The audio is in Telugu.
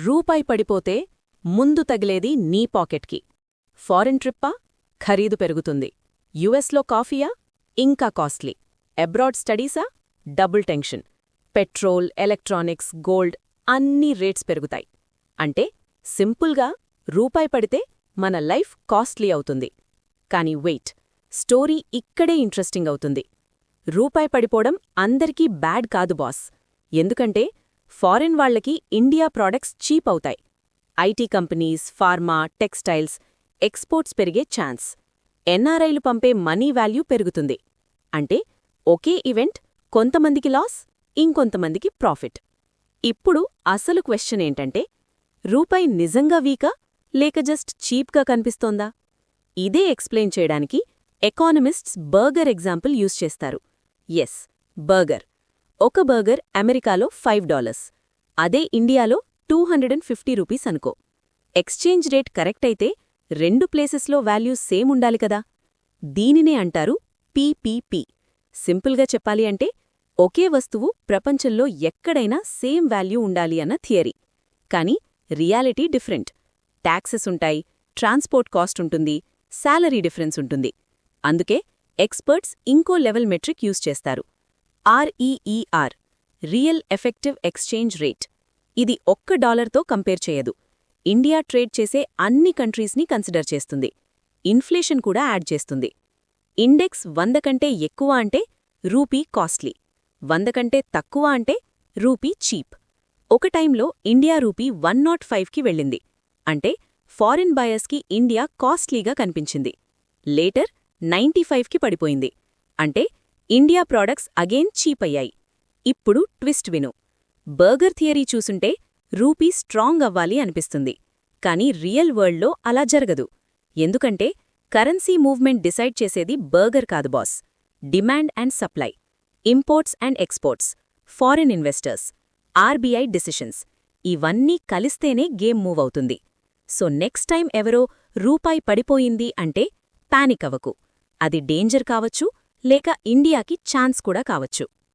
రూపాయి పడిపోతే ముందు తగిలేది నీ పాకెట్కి. ఫారిన్ ట్రిప్పా? ఖరీదు పెరుగుతుంది. యుఎస్లో కాఫీయా? ఇంకా కాస్ట్లీ. అబ్రాడ్ స్టడీసా? Double tension. Petrol, electronics, gold అన్నీ రేట్స్ పెరుగుతాయి. అంటే సింపుల్గా రూపాయి పడితే మన లైఫ్ కాస్ట్లీ అవుతుంది. కాని వెయిట్, స్టోరీ ఇక్కడే ఇంట్రెస్టింగ్ అవుతుంది. రూపాయి పడిపోవడం అందరికీ బ్యాడ్ కాదు బాస్. ఎందుకంటే ఫారిన్ వాళ్లకి ఇండియా ప్రాడక్ట్స్ చీప్ అవుతాయి. IT companies, pharma, textiles exports పెరిగే ఛాన్స్. ఎన్ఆర్ఐలు పంపే మనీ వాల్యూ పెరుగుతుంది. అంటే ఒకే ఈవెంట్ కొంతమందికి లాస్, ఇంకొంతమందికి ప్రాఫిట్. ఇప్పుడు అసలు క్వశ్చన్ ఏంటంటే, రూపాయి నిజంగా వీకా లేక జస్ట్ చీప్గా కనిపిస్తోందా? ఇదే ఎక్స్ప్లెయిన్ చేయడానికి ఎకానమిస్ట్స్ బర్గర్ ఎగ్జాంపుల్ యూజ్ చేస్తారు. Yes, burger. ఒక బర్గర్ అమెరికాలో $5, అదే ఇండియాలో $250 అనుకో. ఎక్స్చేంజ్ రేట్ కరెక్ట్ అయితే రెండు ప్లేసెస్లో వాల్యూ సేమ్ ఉండాలి కదా. దీనినే అంటారు పీపీపీ. సింపుల్గా చెప్పాలి అంటే ఒకే వస్తువు ప్రపంచంలో ఎక్కడైనా సేమ్ వాల్యూ ఉండాలి అన్న థియరీ. కానీ రియాలిటీ డిఫరెంట్. ట్యాక్సెస్ ఉంటాయి, ట్రాన్స్పోర్ట్ కాస్ట్ ఉంటుంది, శాలరీ డిఫరెన్స్ ఉంటుంది. అందుకే ఎక్స్పర్ట్స్ ఇంకో లెవెల్ మెట్రిక్ యూజ్ చేస్తారు. REER, real effective exchange rate. ఇది $1తో కంపేర్ చేయదు. ఇండియా ట్రేడ్ చేసే అన్ని కంట్రీస్ని కన్సిడర్ చేస్తుంది. ఇన్ఫ్లేషన్ కూడా యాడ్ చేస్తుంది. ఇండెక్స్ 100 కంటే ఎక్కువ అంటే రూపీ కాస్ట్లీ, 100 కంటే తక్కువ అంటే రూపీ చీప్. ఒక టైంలో ఇండియా రూపీ 105కి వెళ్ళింది. అంటే ఫారిన్ బయర్స్కి ఇండియా కాస్ట్లీగా కనిపించింది. లేటర్ 95కి పడిపోయింది. అంటే ఇండియా ప్రాడక్ట్స్ అగైన్ చీప్ అయ్యాయి. ఇప్పుడు ట్విస్ట్ విను. బర్గర్ థియరీ చూసుంటే రూపీ స్ట్రాంగ్ అవ్వాలి అనిపిస్తుంది. కానీ రియల్ వరల్డ్లో అలా జరగదు. ఎందుకంటే కరెన్సీ మూవ్మెంట్ డిసైడ్ చేసేది బర్గర్ కాదు boss. Demand and supply, imports and exports, foreign investors, RBI decisions ఇవన్నీ కలిస్తేనే గేమ్ మూవ్ అవుతుంది. సో నెక్స్ట్ టైం ఎవరో రూపాయి పడిపోయింది అంటే పానిక్ అవ్వకు. అది డేంజర్ కావచ్చు, లేక ఇండియాకి ఛాన్స్ కూడా కావచ్చు.